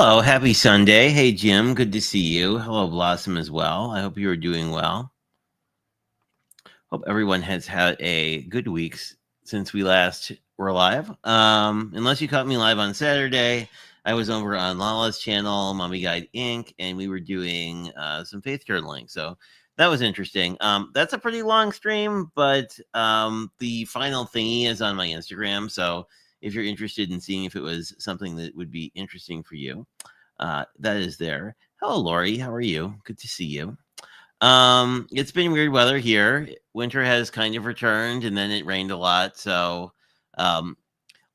Hello, happy Sunday. Hey, Jim, good to see you. Hello, Blossom, as well. I hope you are doing well. Hope everyone has had a good week since we last were live. Unless you caught me live on Saturday, I was over on Lala's channel, Mommy Guide Inc., and we were doing some faith journaling. So that was interesting. That's a pretty long stream, but the final thingy is on my Instagram. So if you're interested in seeing if it was something that would be interesting for you, that is there. Hello, Lori. How are you? Good to see you. It's been weird weather here. Winter has kind of returned, and then it rained a lot. So, um,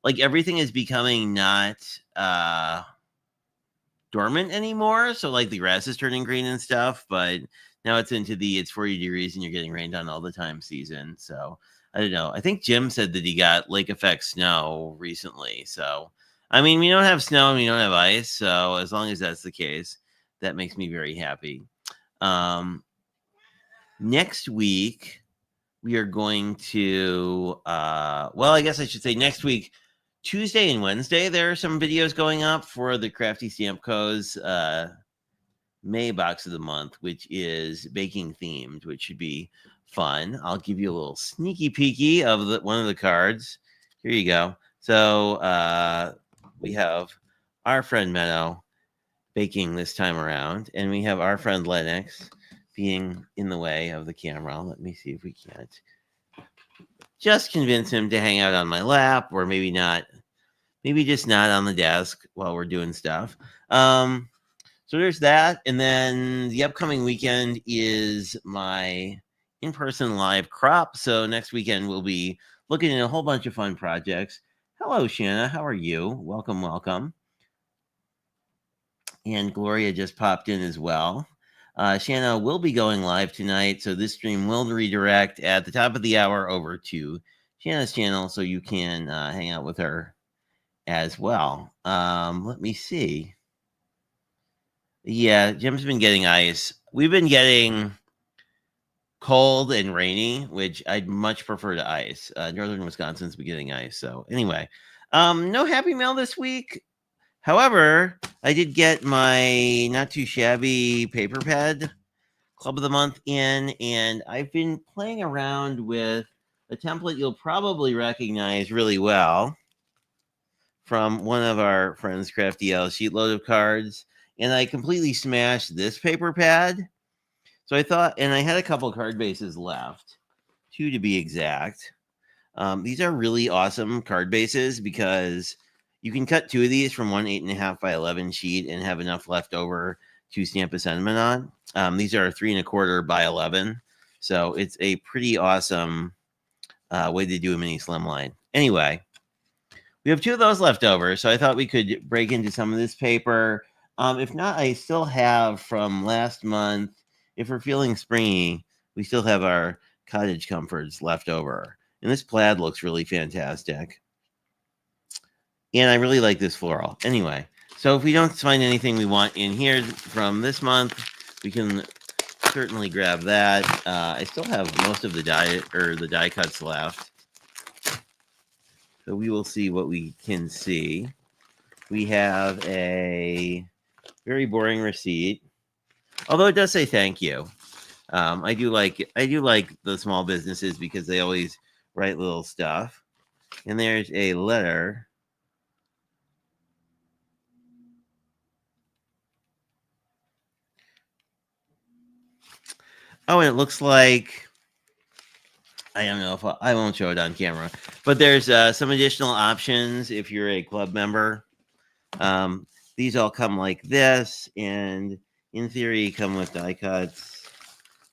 like everything is becoming not dormant anymore. So, like the grass is turning green and stuff, but now it's into it's 40 degrees and you're getting rained on all the time season. So, I don't know. I think Jim said that he got lake effect snow recently. So, I mean, we don't have snow and we don't have ice. So, as long as that's the case, that makes me very happy. Next week, we are going to, well, I guess I should say next week, Tuesday and Wednesday, there are some videos going up for the Crafty Stamp Co.'s May box of the month, which is baking themed, which should be fun. I'll give you a little sneaky peeky of one of the cards. Here you go. So we have our friend Meadow baking this time around, and we have our friend Lennox being in the way of the camera. Let me see if we can't just convince him to hang out on my lap, or maybe not, maybe just not on the desk while we're doing stuff. So there's that. And then the upcoming weekend is my in-person live crop. So next weekend we'll be looking at a whole bunch of fun projects. Hello, Shanna. How are you? Welcome, welcome. And Gloria just popped in as well. Shanna will be going live tonight, so this stream will redirect at the top of the hour over to Shanna's channel, so you can hang out with her as well. Let me see. Yeah, Jim's been getting ice. We've been getting cold and rainy, which I'd much prefer to ice. Northern Wisconsin's been getting ice. So anyway, no happy mail this week. However, I did get my not too shabby paper pad club of the month in, and I've been playing around with a template you'll probably recognize really well from one of our friends, Crafty L sheetload of cards. And I completely smashed this paper pad. So I thought, and I had a couple card bases left, 2 to be exact. These are really awesome card bases because you can cut 2 of these from one 8.5 by 11 sheet and have enough left over to stamp a sentiment on. These are 3 1/4 by 11. So it's a pretty awesome way to do a mini slimline. Anyway, we have 2 of those left over. So I thought we could break into some of this paper. If not, I still have from last month. If we're feeling springy, we still have our cottage comforts left over. And this plaid looks really fantastic. And I really like this floral. Anyway, so if we don't find anything we want in here from this month, we can certainly grab that. I still have most of the die cuts left. So we will see what we can see. We have a very boring receipt, although it does say thank you. I do like the small businesses because they always write little stuff. And there's a letter. Oh, and it looks like, I don't know if I won't show it on camera, but there's some additional options if you're a club member. These all come like this, and in theory come with die cuts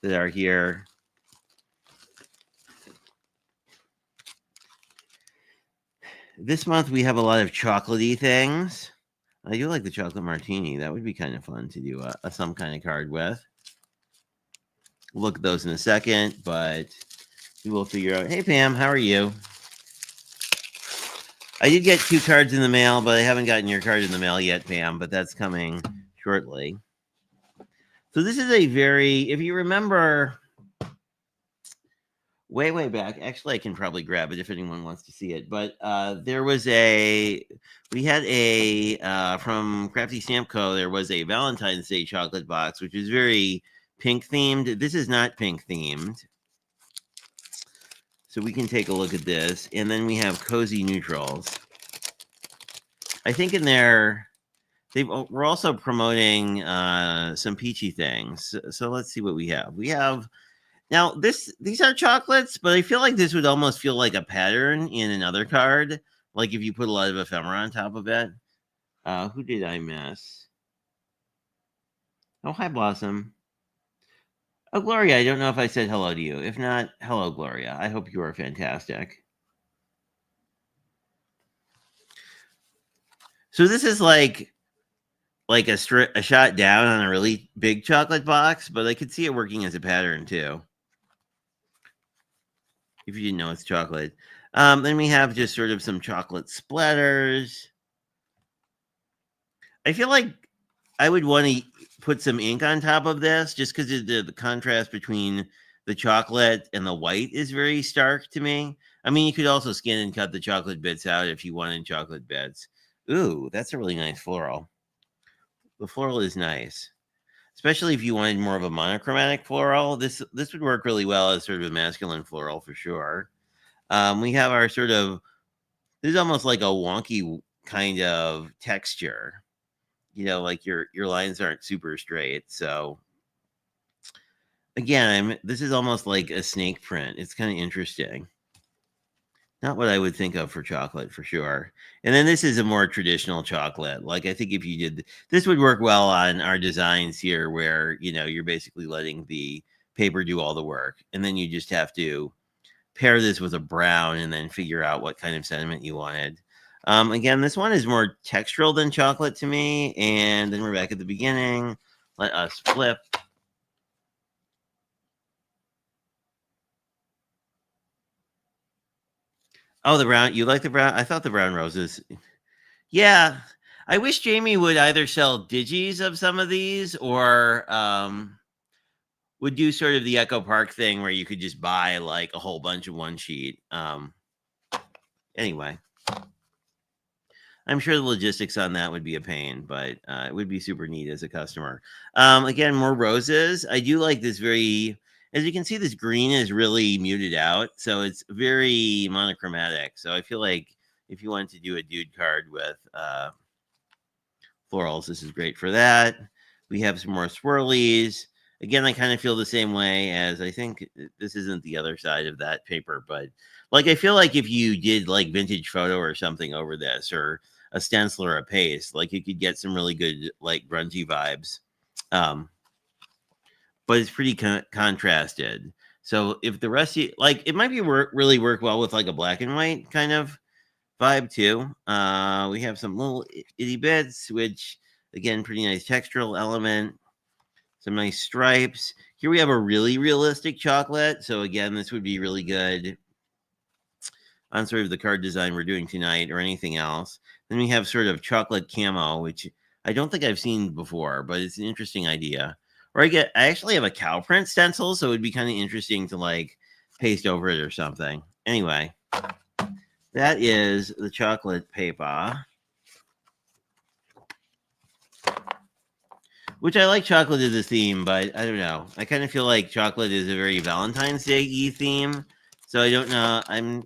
that are here. This month we have a lot of chocolatey things. I do like the chocolate martini. That would be kind of fun to do some kind of card with. We'll look at those in a second, but we will figure out. Hey, Pam, how are you? I did get 2 cards in the mail, but I haven't gotten your card in the mail yet, Pam, but that's coming shortly. So this is a very, if you remember way back. Actually, I can probably grab it if anyone wants to see it. But we had from Crafty Stamp Co. There was a Valentine's Day chocolate box, which is very pink themed. This is not pink themed. So we can take a look at this. And then we have Cozy Neutrals. I think in there, we're also promoting some peachy things. So let's see what we have. We have, now these are chocolates, but I feel like this would almost feel like a pattern in another card. Like if you put a lot of ephemera on top of it. Who did I miss? Oh, hi, Blossom. Oh, Gloria, I don't know if I said hello to you. If not, hello, Gloria. I hope you are fantastic. So this is like a shot down on a really big chocolate box, but I could see it working as a pattern too. If you didn't know it's chocolate. Then we have just sort of some chocolate splatters. I feel like I would want to put some ink on top of this just because the contrast between the chocolate and the white is very stark to me. I mean, you could also skin and cut the chocolate bits out if you wanted chocolate bits. Ooh, that's a really nice floral. The floral is nice, especially if you wanted more of a monochromatic floral. This would work really well as sort of a masculine floral for sure. We have our sort of, this is almost like a wonky kind of texture. You know, like your lines aren't super straight. So again, this is almost like a snake print. It's kind of interesting. Not what I would think of for chocolate for sure. And then this is a more traditional chocolate. Like I think if you did this would work well on our designs here where, you know, you're basically letting the paper do all the work. And then you just have to pair this with a brown and then figure out what kind of sentiment you wanted. Again, this one is more textural than chocolate to me. And then we're back at the beginning. Let us flip. Oh, the brown. You like the brown? I thought the brown roses. Yeah. I wish Jamie would either sell digis of some of these or would do sort of the Echo Park thing where you could just buy like a whole bunch of one sheet. Anyway, I'm sure the logistics on that would be a pain, but it would be super neat as a customer. Again, more roses. I do like this very, as you can see, this green is really muted out. So it's very monochromatic. So I feel like if you wanted to do a dude card with florals, this is great for that. We have some more swirlies. Again, I kind of feel the same way as, I think this isn't the other side of that paper, but like I feel like if you did like vintage photo or something over this, or a stencil or a paste, like you could get some really good like grungy vibes. But it's pretty contrasted. So if the rest of you, like, it might be really work well with like a black and white kind of vibe too. We have some little itty bits, which again, pretty nice textural element. Some nice stripes. Here we have a really realistic chocolate. So again, this would be really good on sort of the card design we're doing tonight or anything else. Then we have sort of chocolate camo, which I don't think I've seen before, but it's an interesting idea. Or I actually have a cow print stencil, so it would be kind of interesting to like paste over it or something. Anyway, that is the chocolate paper. Which I like chocolate as a theme, but I don't know. I kind of feel like chocolate is a very Valentine's Day-y theme. So I don't know. I'm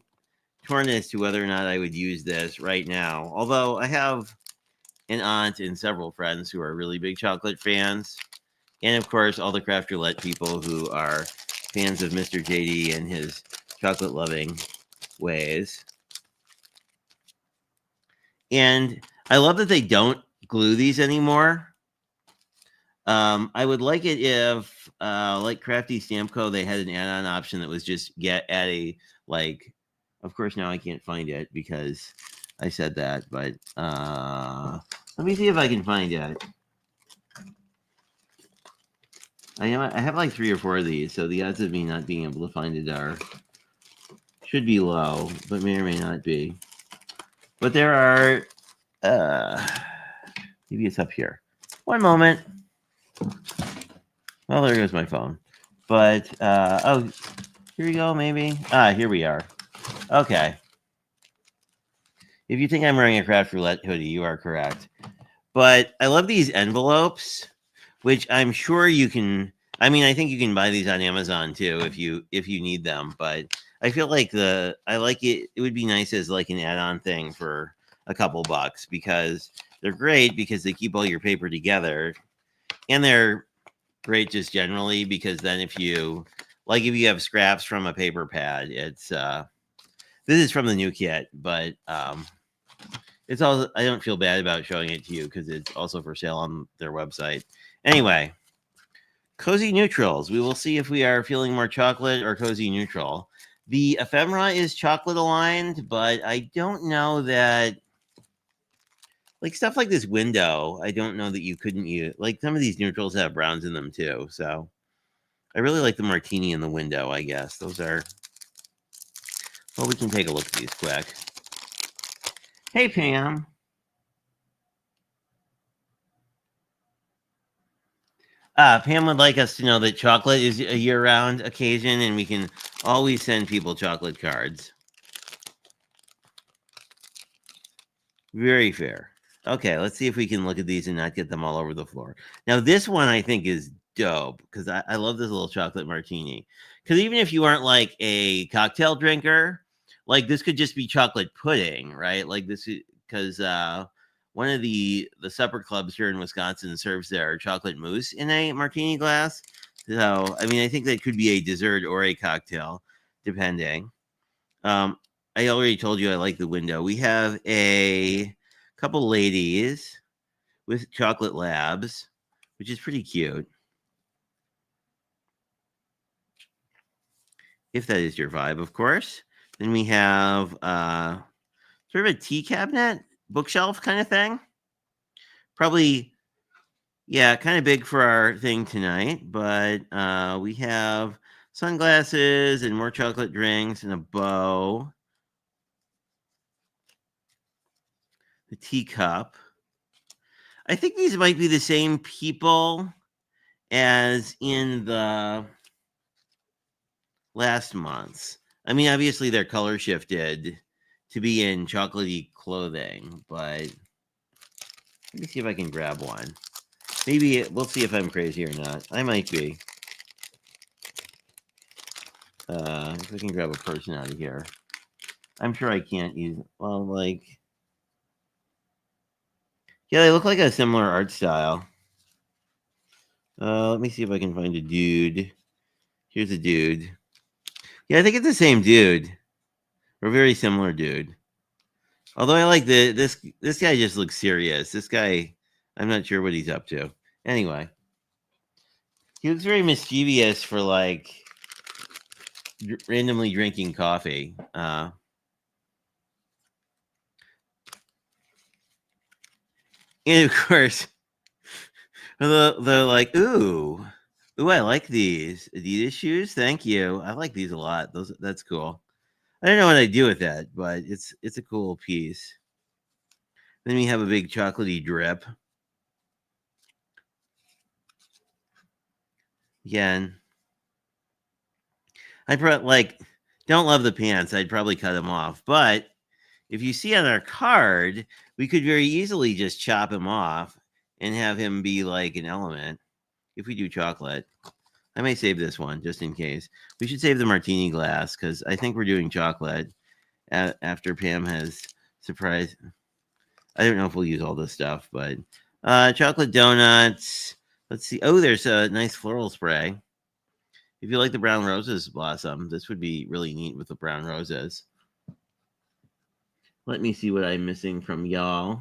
torn as to whether or not I would use this right now. Although I have an aunt and several friends who are really big chocolate fans. And of course, all the Craft Roulette people who are fans of Mr. JD and his chocolate loving ways. And I love that they don't glue these anymore. I would like it if, like Crafty Stamp Co., they had an add-on option that was just add a, like, of course now I can't find it because I said that, but let me see if I can find it. I have like 3 or 4 of these, so the odds of me not being able to find it should be low, but may or may not be. But there are, maybe it's up here. One moment. Well, there goes my phone. But, oh, Here we go, maybe. Here we are. Okay. If you think I'm wearing a Craft Roulette hoodie, you are correct. But I love these envelopes, which I'm sure you can. I mean, I think you can buy these on Amazon too if you need them. But I feel like I like it. It would be nice as like an add-on thing for a couple bucks because they're great because they keep all your paper together, and they're great just generally because then if you have scraps from a paper pad, it's this is from the new kit, but it's also, I don't feel bad about showing it to you because it's also for sale on their website. Anyway, Cozy Neutrals. We will see if we are feeling more chocolate or cozy neutral. The ephemera is chocolate aligned, but I don't know that, like stuff like this window, I don't know that you couldn't use. Like some of these neutrals have browns in them too. So I really like the martini in the window, I guess. Those are, well, we can take a look at these quick. Hey, Pam. Pam would like us to know that chocolate is a year-round occasion, and we can always send people chocolate cards. Very fair. Okay, let's see if we can look at these and not get them all over the floor. Now, this one I think is dope because I love this little chocolate martini. Because even if you aren't like a cocktail drinker, like this could just be chocolate pudding, right? Like this, because one of the supper clubs here in Wisconsin serves their chocolate mousse in a martini glass. So, I mean, I think that could be a dessert or a cocktail, depending. I already told you I like the window. We have a couple ladies with chocolate labs, which is pretty cute. If that is your vibe, of course. Then we have sort of a tea cabinet, bookshelf kind of thing. Probably, yeah, kind of big for our thing tonight. But we have sunglasses and more chocolate drinks and a bow. The teacup. I think these might be the same people as in the last month's. I mean, obviously their color shifted to be in chocolatey clothing, but let me see if I can grab one. Maybe we'll see if I'm crazy or not. I might be. If I can grab a person out of here. I'm sure I can't use, well, like, yeah, they look like a similar art style. Let me see if I can find a dude. Here's a dude. Yeah, I think it's the same dude. Or a very similar dude. Although I like this guy just looks serious. This guy, I'm not sure what he's up to. Anyway, he looks very mischievous for like randomly drinking coffee. And of course, they're like, ooh, I like these Adidas shoes. Thank you. I like these a lot. That's cool. I don't know what I do with that, but it's a cool piece. Then we have a big chocolatey drip. Again, I don't love the pants. I'd probably cut them off. But if you see on our card, we could very easily just chop him off and have him be like an element. If we do chocolate, I may save this one just in case. We should save the martini glass because I think we're doing chocolate after Pam has surprised. I don't know if we'll use all this stuff, but chocolate donuts. Let's see. Oh, there's a nice floral spray. If you like the brown roses blossom, this would be really neat with the brown roses. Let me see what I'm missing from y'all.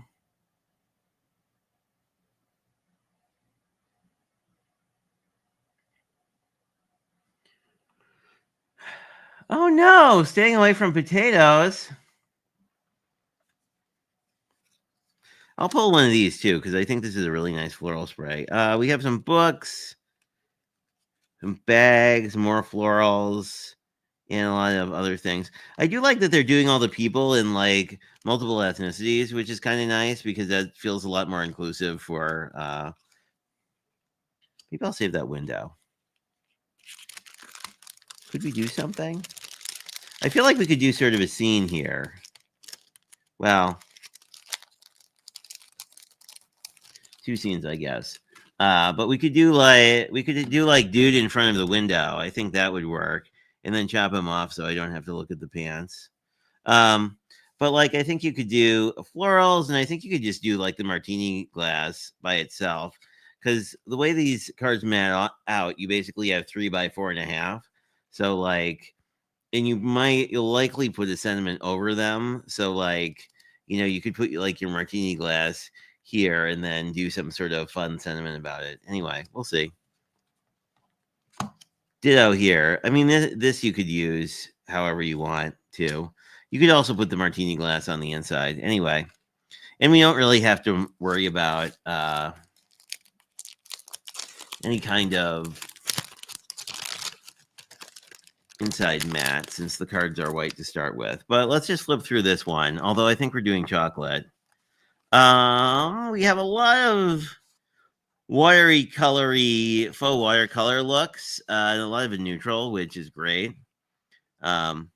Oh no, staying away from potatoes. I'll pull one of these too because I think this is a really nice floral spray. We have some books, some bags, more florals, and a lot of other things. I do like that they're doing all the people in like multiple ethnicities, which is kind of nice because that feels a lot more inclusive for maybe I'll save that window. Could we do something? I feel like we could do sort of a scene here. Well, two scenes, I guess. But we could do like dude in front of the window. I think that would work, and then chop him off so I don't have to look at the pants. Um, but like I think you could do florals, and I think you could just do like the martini glass by itself, because the way these cards mat out, you basically have 3 by 4.5. So like, and you'll likely put a sentiment over them. So like, you could put like your martini glass here and then do some sort of fun sentiment about it. Anyway, we'll see. Ditto here. I mean, this you could use however you want to. You could also put the martini glass on the inside. Anyway, and we don't really have to worry about any kind of inside mat since the cards are white to start with. But let's just flip through this one. Although I think we're doing chocolate. We have a lot of wiry, colory, faux watercolor looks, and a lot of it neutral, which is great. In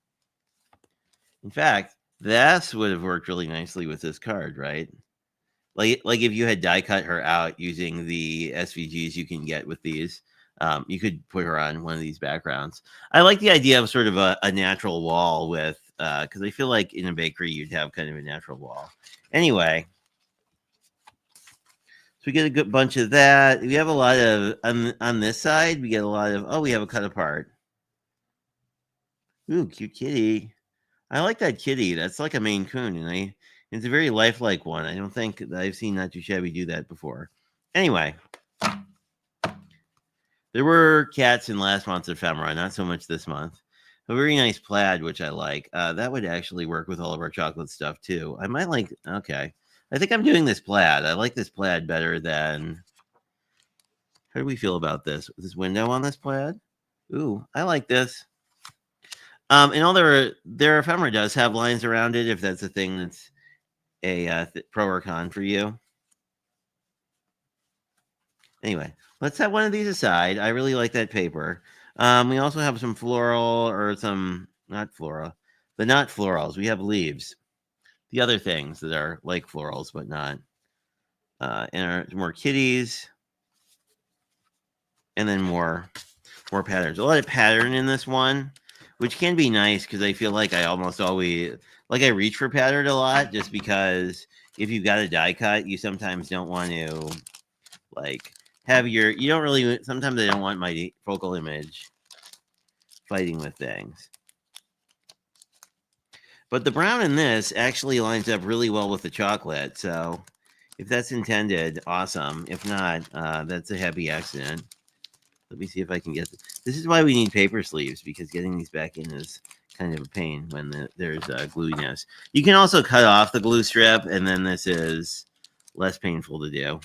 fact, this would have worked really nicely with this card, right? Like if you had die cut her out using the SVGs you can get with these, you could put her on one of these backgrounds. I like the idea of sort of a natural wall with, because I feel like in a bakery you'd have kind of a natural wall. Anyway, so we get a good bunch of that. We have a lot of, on this side, we get a lot of, we have a cut apart. Ooh, cute kitty. I like that kitty. That's like a Maine Coon, and it's a very lifelike one. I don't think that I've seen Not Too Shabby do that before. Anyway, there were cats in last month's ephemera, not so much this month. A very nice plaid, which I like. That would actually work with all of our chocolate stuff too. I might like. Okay, I think I'm doing this plaid. I like this plaid better than. How do we feel about this? This window on this plaid? Ooh, I like this. And all their ephemera does have lines around it if that's a thing that's a pro or con for you. Anyway, let's have one of these aside. I really like that paper. We also have some floral or some not floral, but not florals. We have leaves. The other things that are like florals but not. And are more kitties. And then more patterns. A lot of pattern in this one, which can be nice because I feel like I almost always I reach for pattern a lot just because if you've got a die cut, you sometimes don't want to like have you don't really, sometimes I don't want my focal image fighting with things. But the brown in this actually lines up really well with the chocolate. So if that's intended, awesome. If not, that's a happy accident. Let me see if I can get this. Is why we need paper sleeves, because getting these back in is kind of a pain when there's gluiness. You can also cut off the glue strip, and then this is less painful to do.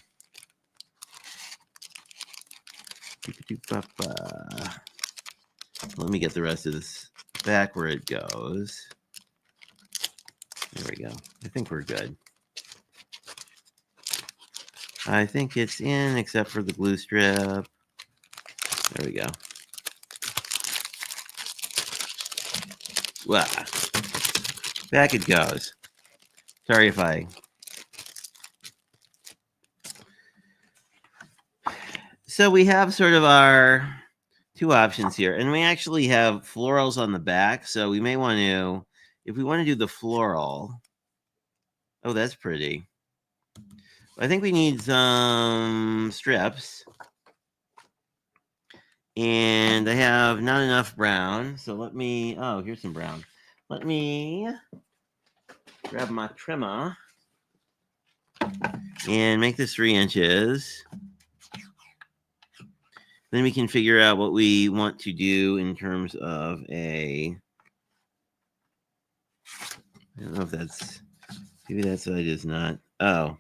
Let me get the rest of this back where it goes. There we go. I think we're good. I think it's in, except for the glue strip. There we go. Wow. Back it goes. Sorry if I... So we have sort of our two options here. And we actually have florals on the back. So we may want to... If we want to do the floral... Oh, that's pretty. I think we need some strips. And I have not enough brown. So let me... Oh, here's some brown. Let me grab my trimmer and make this 3 inches. Then we can figure out what we want to do in terms of a... I don't know if that's... Maybe that side is not... Oh.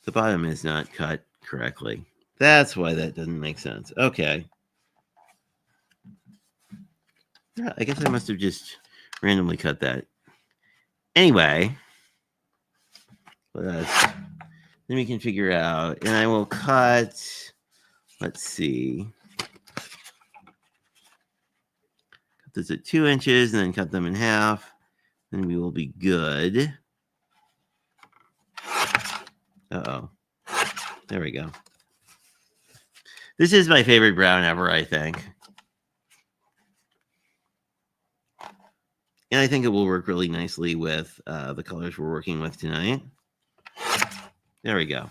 The bottom is not cut correctly. That's why that doesn't make sense. Okay. I guess I must have just randomly cut that. Anyway. Then we can figure out... And I will cut... Let's see. this at 2 inches and then cut them in half. Then we will be good. Uh-oh. There we go. This is my favorite brown ever, I think. And I think it will work really nicely with the colors we're working with tonight. There we go.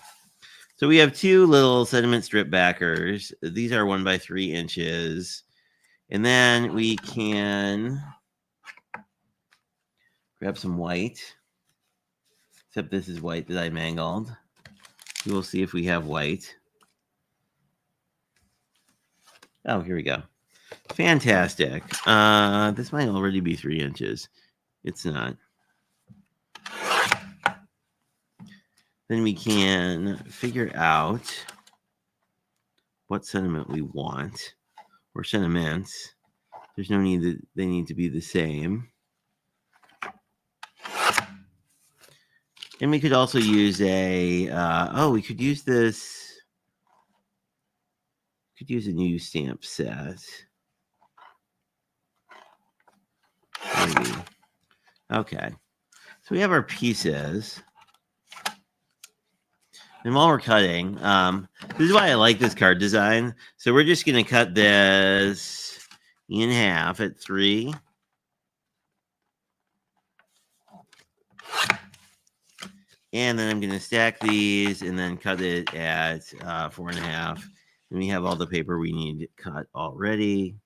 So we have 2 little sediment strip backers. These are 1 by 3 inches. And then we can grab some white. Except this is white that I mangled. We will see if we have white. Oh, here we go. Fantastic. This might already be 3 inches. It's not. Then we can figure out what sentiment we want, or sentiments. There's no need that they need to be the same. And we could also use a, we could use this, could use a new stamp set. Maybe. Okay. So we have our pieces. And while we're cutting, this is why I like this card design. So we're just going to cut this in half at 3. And then I'm going to stack these and then cut it at 4.5. And we have all the paper we need cut already.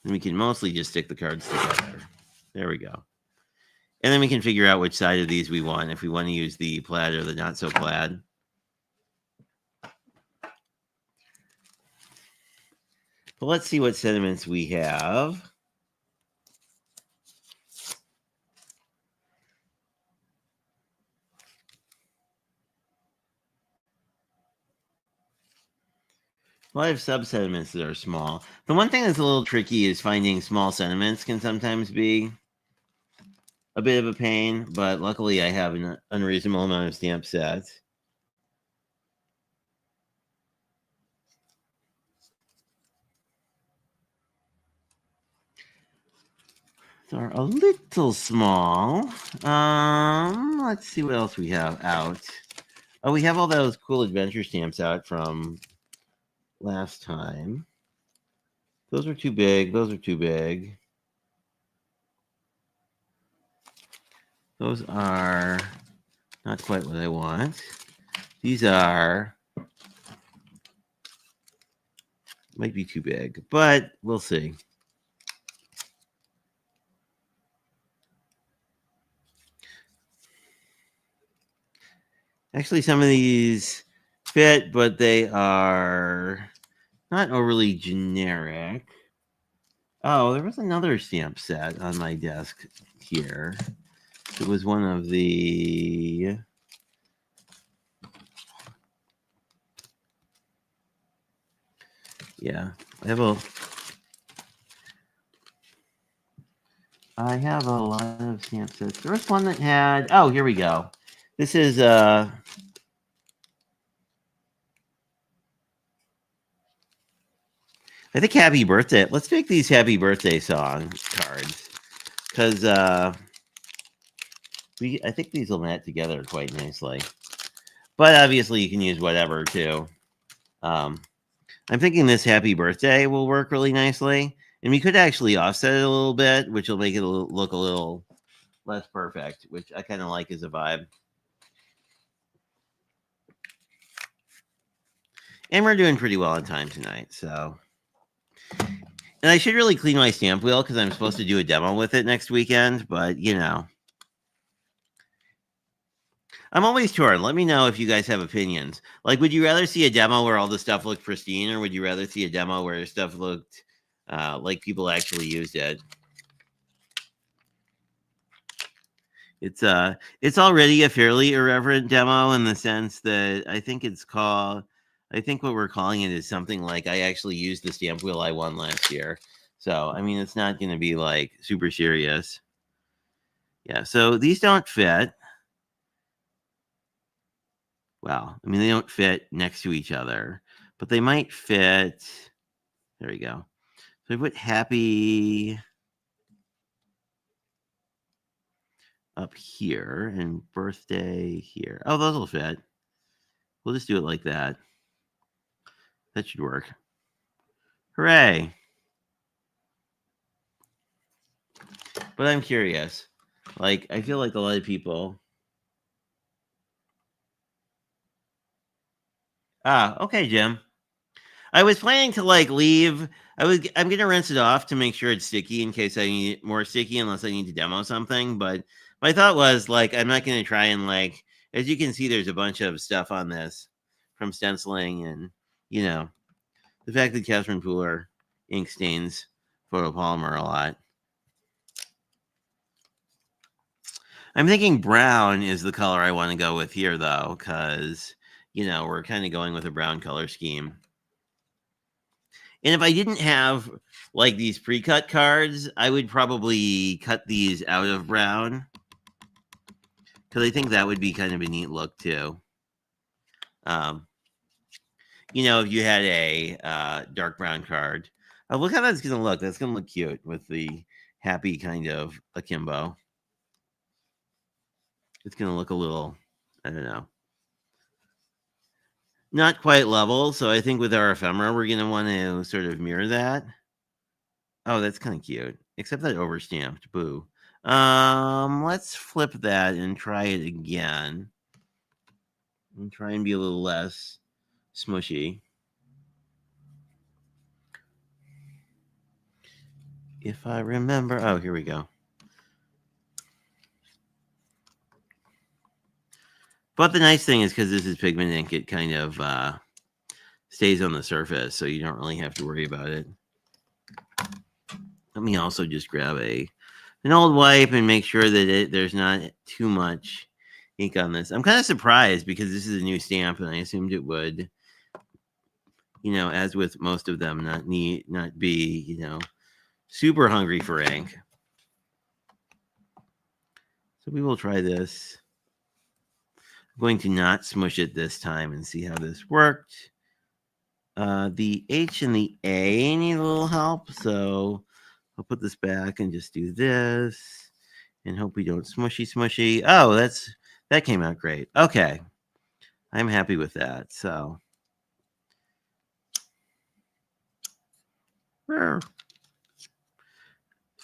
And we can mostly just stick the cards together. There we go. And then we can figure out which side of these we want, if we want to use the plaid or the not so plaid. But let's see what sentiments we have. Well, I have sub-sentiments that are small. The one thing that's a little tricky is finding small sentiments can sometimes be a bit of a pain, but luckily I have an unreasonable amount of stamp sets. They're a little small. Let's see what else we have out. Oh, we have all those cool adventure stamps out from last time. Those are too big. Those are too big. Those are not quite what I want. These are might be too big, but we'll see. Actually, some of these fit, but they are not overly generic. Oh, there was another stamp set on my desk here. It was one of the... Yeah, I have a lot of stamp sets. There was one that had... Oh, here we go. This is... I think happy birthday. Let's make these happy birthday song cards. Because I think these will mat together quite nicely. But obviously you can use whatever too. I'm thinking this happy birthday will work really nicely. And we could actually offset it a little bit, which will make it look a little less perfect, which I kind of like as a vibe. And we're doing pretty well on time tonight, so... And I should really clean my stamp wheel because I'm supposed to do a demo with it next weekend, but, you know. I'm always torn. Let me know if you guys have opinions. Like, would you rather see a demo where all the stuff looked pristine, or would you rather see a demo where stuff looked like people actually used it? It's already a fairly irreverent demo in the sense that I think what we're calling it is something like I actually used the stamp wheel I won last year. So, I mean, it's not going to be like super serious. Yeah, so these don't fit. Well, I mean, they don't fit next to each other, but they might fit There we go. So I put happy up here and birthday here. Oh, those will fit. We'll just do it like that. That should work. Hooray. But I'm curious. Like, I feel like a lot of people. Okay, Jim. I was planning to like leave. I'm gonna rinse it off to make sure it's sticky in case I need it more sticky unless I need to demo something. But my thought was like I'm not gonna try and like, as you can see, there's a bunch of stuff on this from stenciling and you know the fact that Catherine Pooler ink stains photopolymer a lot. I'm thinking brown is the color I want to go with here though, because we're kind of going with a brown color scheme. And if I didn't have like these pre-cut cards, I would probably cut these out of brown because I think that would be kind of a neat look too. If you had a dark brown card, look how that's going to look. That's going to look cute with the happy kind of akimbo. It's going to look a little, I don't know, not quite level. So I think with our ephemera, we're going to want to sort of mirror that. Oh, that's kind of cute. Except that overstamped. Boo. Let's flip that and try it again. And try and be a little less smushy. If I remember. Oh, here we go. But the nice thing is because this is pigment ink, it kind of stays on the surface, so you don't really have to worry about it. Let me also just grab an old wipe and make sure that there's not too much ink on this. I'm kind of surprised because this is a new stamp, and I assumed it would, as with most of them, not be, super hungry for ink. So we will try this. I'm going to not smush it this time and see how this worked. The H and the A need a little help, so I'll put this back and just do this and hope we don't smushy. Oh, that came out great. Okay. I'm happy with that. So just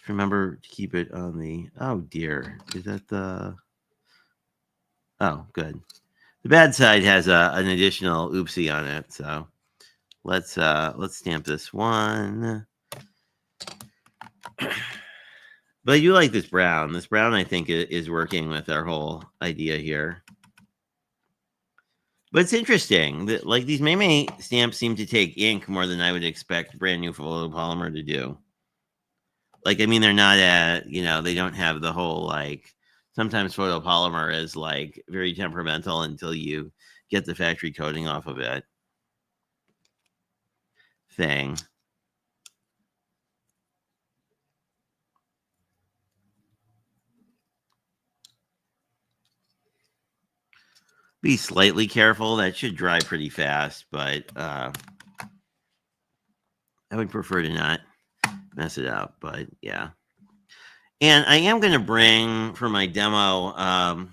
remember to keep it on the, oh dear. Is that the, oh, good. The bad side has an additional oopsie on it. So let's stamp this one. But I do like this brown. This brown, I think, is working with our whole idea here. But it's interesting that, like, these Mei stamps seem to take ink more than I would expect brand new photopolymer to do. Like, I mean, they're not they don't have the whole, like, sometimes photopolymer is, like, very temperamental until you get the factory coating off of it thing. Be slightly careful. That should dry pretty fast, but I would prefer to not mess it up. But yeah. And I am going to bring for my demo. I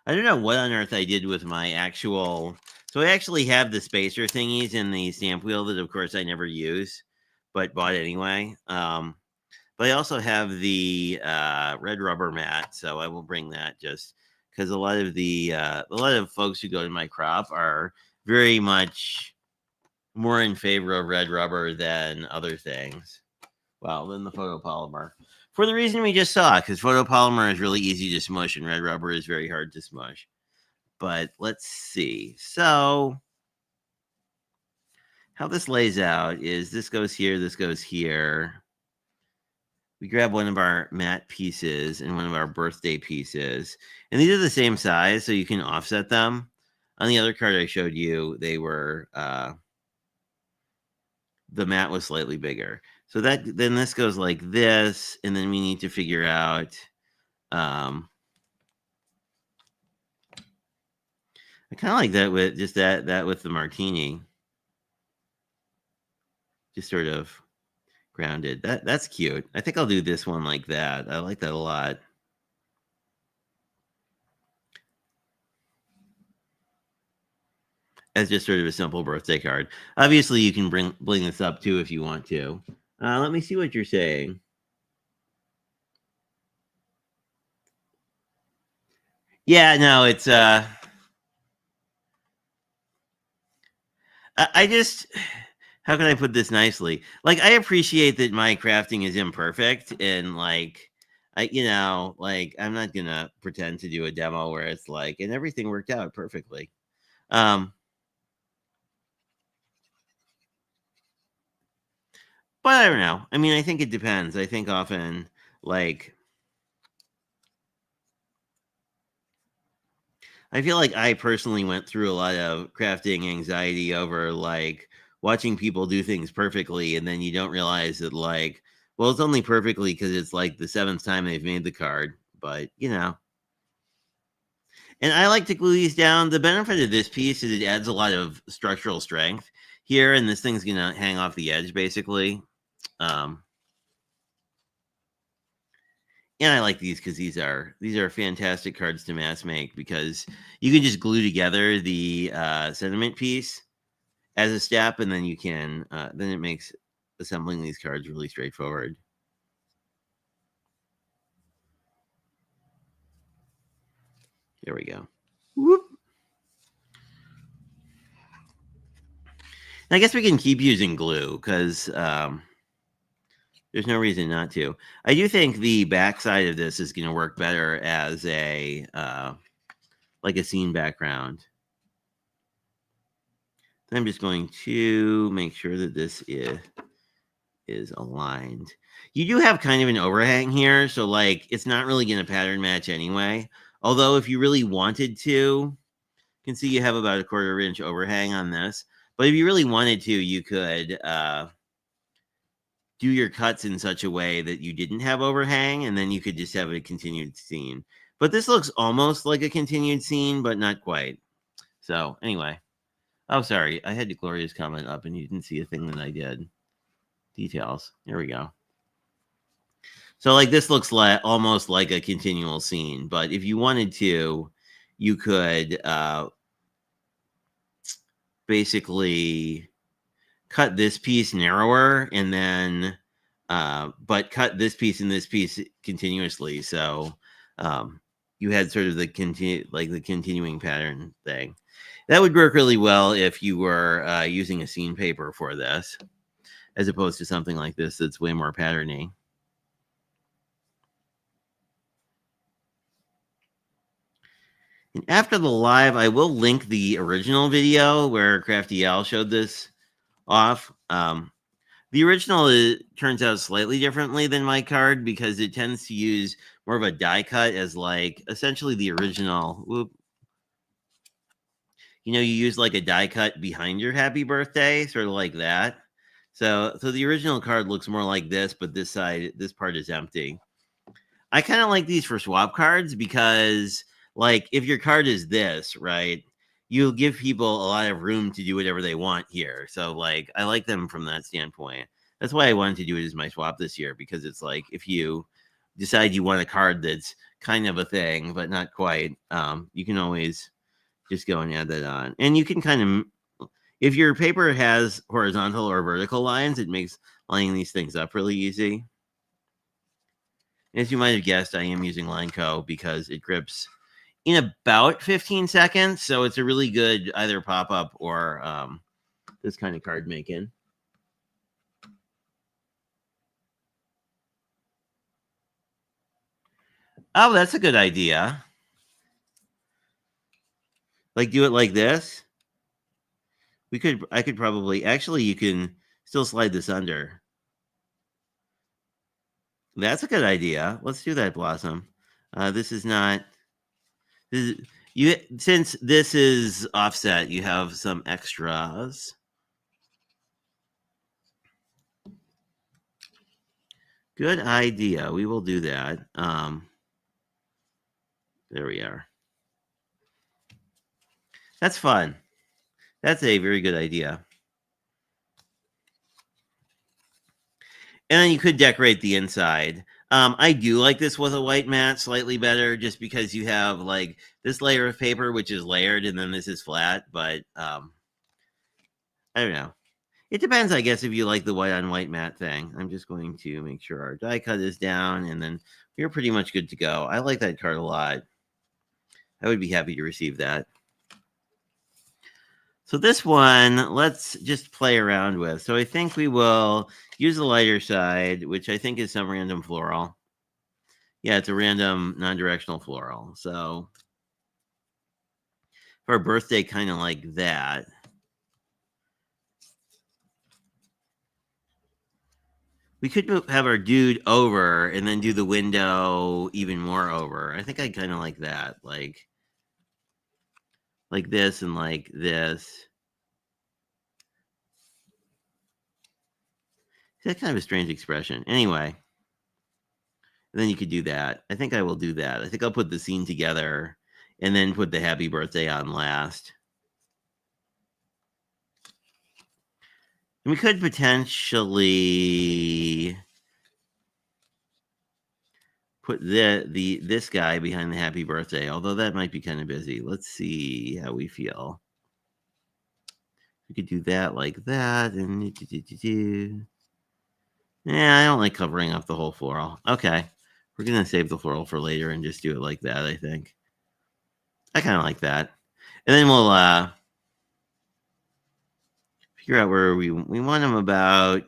don't know what on earth I did with my actual. So I actually have the spacer thingies in the stamp wheel that, of course, I never use, but bought anyway. But I also have the red rubber mat, so I will bring that just because a lot of folks who go to my crop are very much more in favor of red rubber than other things. Well, than the photopolymer. For the reason we just saw, because photopolymer is really easy to smush and red rubber is very hard to smush. But let's see. So how this lays out is this goes here, this goes here. We grab one of our matte pieces and one of our birthday pieces. And these are the same size, so you can offset them. On the other card I showed you, they were, the matte was slightly bigger. So then this goes like this, and then we need to figure out, I kind of like that with just that with the martini. Just sort of grounded. That's cute. I think I'll do this one like that. I like that a lot. As just sort of a simple birthday card. Obviously, you can bling this up too if you want to. Let me see what you're saying. Yeah, no, it's I just how can I put this nicely? Like I appreciate that my crafting is imperfect and like like I'm not gonna pretend to do a demo where it's like and everything worked out perfectly. Um but I don't know. I mean, I think it depends. I think often like I feel like I personally went through a lot of crafting anxiety over like watching people do things perfectly, and then you don't realize that like, well, it's only perfectly because it's like the seventh time they've made the card. But and I like to glue these down. The benefit of this piece is it adds a lot of structural strength here, and this thing's gonna hang off the edge basically. Um, and I like these because these are fantastic cards to mass make because you can just glue together the sentiment piece as a step, and then you can then it makes assembling these cards really straightforward. There we go. Whoop. I guess we can keep using glue because there's no reason not to. I do think the backside of this is going to work better as a like a scene background. Then I'm just going to make sure that this is aligned. You do have kind of an overhang here, so like it's not really going to pattern match anyway. Although if you really wanted to, you can see you have about a 1/4 inch overhang on this. But if you really wanted to, you could do your cuts in such a way that you didn't have overhang, and then you could just have a continued scene. But this looks almost like a continued scene, but not quite. So anyway, oh sorry, I had Gloria's comment up, and you didn't see a thing that I did. Details. Here we go. So like this looks like almost like a continual scene, but if you wanted to, you could basically cut this piece narrower and then but cut this piece and this piece continuously. So you had sort of the continuing pattern thing. That would work really well if you were using a scene paper for this, as opposed to something like this that's way more patterny. And after the live, I will link the original video where Crafty Al showed this off. The original turns out slightly differently than my card because it tends to use more of a die cut as like essentially the original. Whoop. You use like a die cut behind your happy birthday, sort of like that. So the original card looks more like this, but this part is empty. I kind of like these for swap cards because, like, if your card is this, right, you'll give people a lot of room to do whatever they want here. So, like, I like them from that standpoint. That's why I wanted to do it as my swap this year because it's like if you decide you want a card that's kind of a thing but not quite, you can always just go and add that on. And you can kind of, if your paper has horizontal or vertical lines, it makes lining these things up really easy. As you might have guessed, I am using Lineco because it grips in about 15 seconds. So it's a really good either pop-up or this kind of card making. Oh, that's a good idea. Like do it like this. I could probably, actually, you can still slide this under. That's a good idea. Let's do that, Blossom. This is not, since this is offset, you have some extras. Good idea. We will do that. There we are. That's fun. That's a very good idea. And then you could decorate the inside. I do like this with a white mat slightly better, just because you have like this layer of paper, which is layered, and then this is flat. But I don't know. It depends, I guess, if you like the white on white mat thing. I'm just going to make sure our die cut is down, and then we're pretty much good to go. I like that card a lot. I would be happy to receive that. So this one, let's just play around with. So I think we will use the lighter side, which I think is some random floral. Yeah, it's a random non-directional floral. So for our birthday, kind of like that. We could have our dude over and then do the window even more over. I think I kind of like that. Like this and like this. That's kind of a strange expression. Anyway, then you could do that. I think I will do that. I think I'll put the scene together and then put the happy birthday on last. And we could potentially put this guy behind the happy birthday, although that might be kind of busy. Let's see how we feel. We could do that like that, and yeah, I don't like covering up the whole floral. Okay, we're gonna save the floral for later and just do it like that. I think I kind of like that, and then we'll figure out where we want them about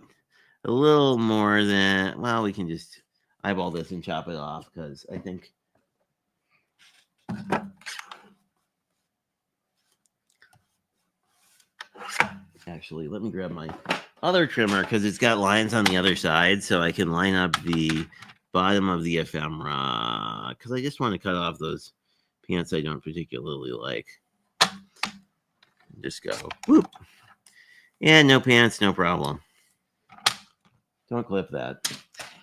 a little more than. Well, we can just eyeball this and chop it off because I think. Actually, let me grab my other trimmer because it's got lines on the other side, so I can line up the bottom of the ephemera because I just want to cut off those pants I don't particularly like. Just go whoop. And no pants, no problem. Don't clip that.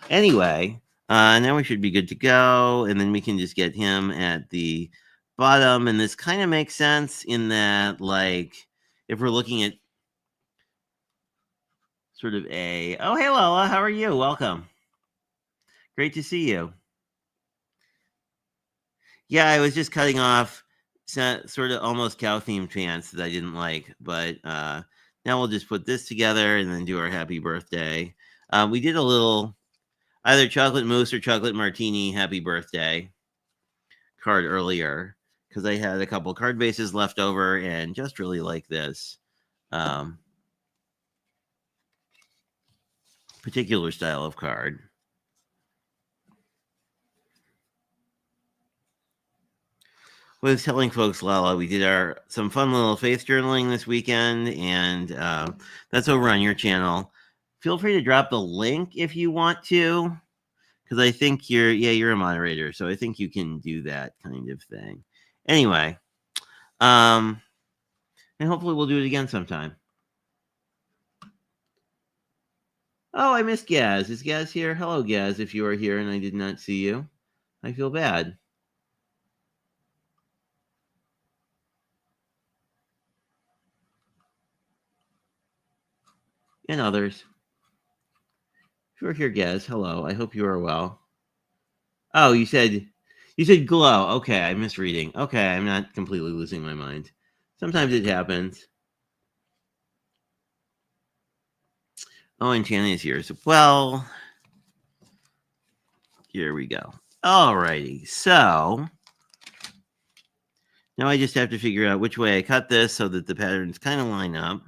Anyway, now we should be good to go, and then we can just get him at the bottom, and this kind of makes sense in that, like, if we're looking at sort of a, oh, hey, Lola, how are you? Welcome. Great to see you. Yeah, I was just cutting off sort of almost cow-themed pants that I didn't like, but now we'll just put this together and then do our happy birthday. We did a little either chocolate mousse or chocolate martini happy birthday card earlier because I had a couple card bases left over and just really like this particular style of card. Was telling folks, Lala, we did some fun little faith journaling this weekend, and that's over on your channel. Feel free to drop the link if you want to, because I think you're a moderator, so I think you can do that kind of thing. Anyway, and hopefully we'll do it again sometime. Oh, I missed Gaz. Is Gaz here? Hello, Gaz, if you are here and I did not see you. I feel bad. And others. If you're here, Gaz, hello. I hope you are well. Oh, you said glow. Okay, I'm misreading. Okay, I'm not completely losing my mind. Sometimes it happens. Oh, and Channy is here as well. Here we go. Alrighty, so now I just have to figure out which way I cut this so that the patterns kind of line up.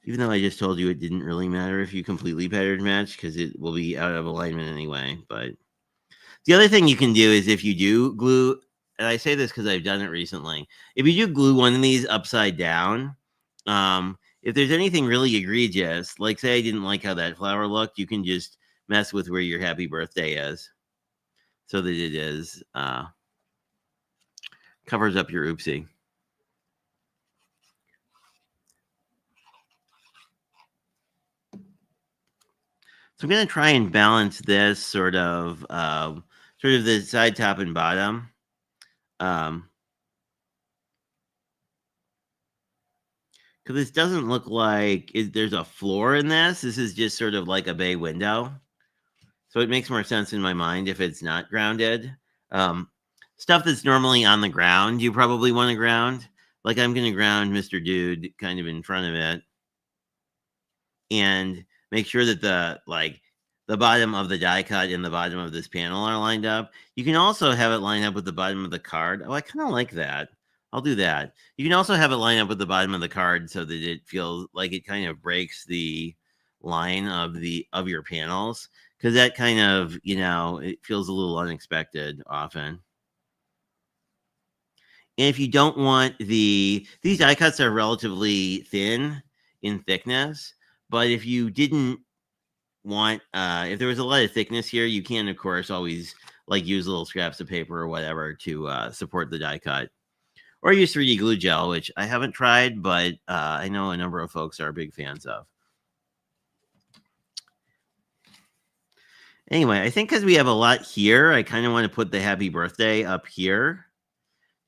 Even though I just told you it didn't really matter if you completely pattern match because it will be out of alignment anyway. But the other thing you can do is if you do glue, and I say this because I've done it recently, if you do glue one of these upside down, if there's anything really egregious, like say I didn't like how that flower looked, you can just mess with where your happy birthday is so that it is covers up your oopsie. So I'm going to try and balance this sort of the side, top, and bottom. because this doesn't look like there's a floor in this. This is just sort of like a bay window. So it makes more sense in my mind if it's not grounded. Stuff that's normally on the ground, you probably want to ground. Like I'm going to ground Mr. Dude kind of in front of it. And make sure that the bottom of the die cut and the bottom of this panel are lined up. You can also have it line up with the bottom of the card. Oh, I kind of like that. I'll do that. You can also have it line up with the bottom of the card so that it feels like it kind of breaks the line of your panels, because that kind of, it feels a little unexpected often. And if you don't want these die cuts are relatively thin in thickness, but if you didn't want, if there was a lot of thickness here, you can, of course, always like use little scraps of paper or whatever to support the die cut. Or use 3D glue gel, which I haven't tried, but I know a number of folks are big fans of. Anyway, I think because we have a lot here, I kind of want to put the happy birthday up here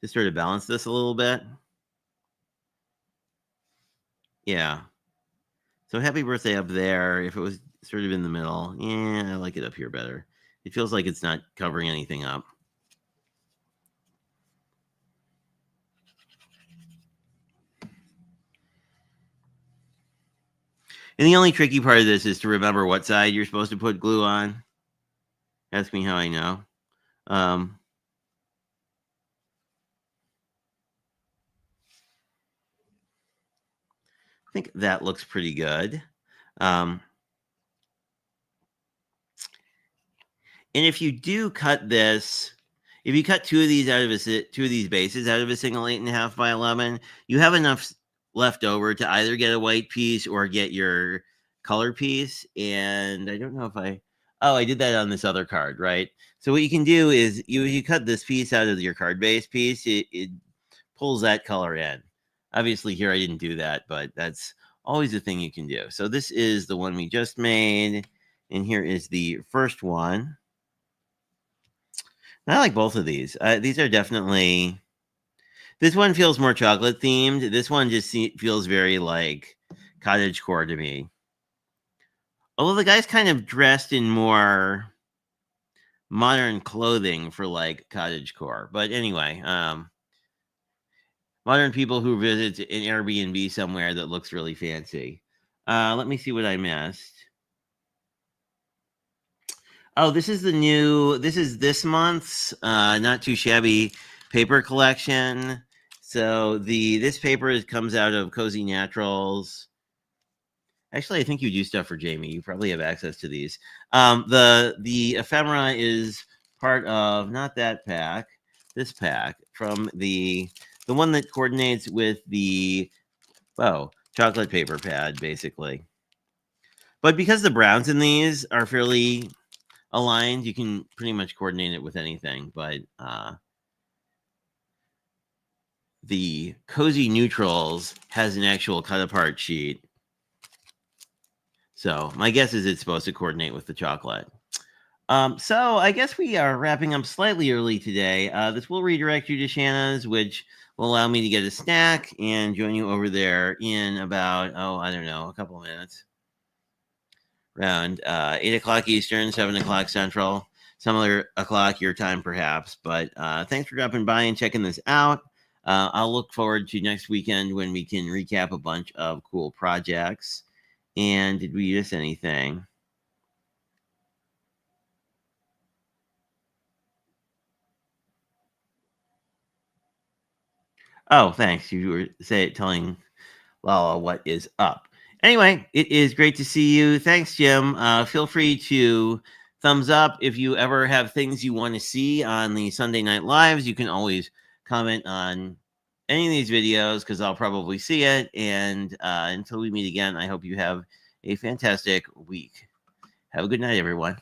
to sort of balance this a little bit. Yeah. So happy birthday up there. If it was sort of in the middle, yeah, I like it up here better. It feels like it's not covering anything up. And the only tricky part of this is to remember what side you're supposed to put glue on. Ask me how I know. I think that looks pretty good. And if you do cut this, if you cut two of these bases out of a single 8.5 by 11, you have enough left over to either get a white piece or get your color piece. And I don't know if I did that on this other card, right? So what you can do is you cut this piece out of your card base piece, it pulls that color in. Obviously here I didn't do that, but that's always a thing you can do. So this is the one we just made, and here is the first one. I like both of these. These are definitely. This one feels more chocolate themed. This one just feels very like cottagecore to me. Although the guy's kind of dressed in more modern clothing for like cottagecore. But anyway, modern people who visit an Airbnb somewhere that looks really fancy. Let me see what I missed. Oh, this is this month's Not Too Shabby paper collection. So this paper comes out of Cozy Naturals. Actually, I think you do stuff for Jamie. You probably have access to these. The ephemera is part of not that pack, this pack from the one that coordinates with the chocolate paper pad, basically. But because the browns in these are fairly aligned, you can pretty much coordinate it with anything. But the Cozy Neutrals has an actual cut apart sheet. So my guess is it's supposed to coordinate with the chocolate. So I guess we are wrapping up slightly early today. This will redirect you to Shanna's, which will allow me to get a snack and join you over there in about, I don't know, a couple of minutes. Around 8 o'clock Eastern, 7 o'clock Central, some other o'clock your time perhaps. But thanks for dropping by and checking this out. I'll look forward to next weekend when we can recap a bunch of cool projects. And did we miss anything? Oh, thanks. You were telling Lala what is up. Anyway, it is great to see you. Thanks, Jim. Feel free to thumbs up if you ever have things you want to see on the Sunday Night Lives. You can always comment on any of these videos because I'll probably see it. And until we meet again, I hope you have a fantastic week. Have a good night, everyone.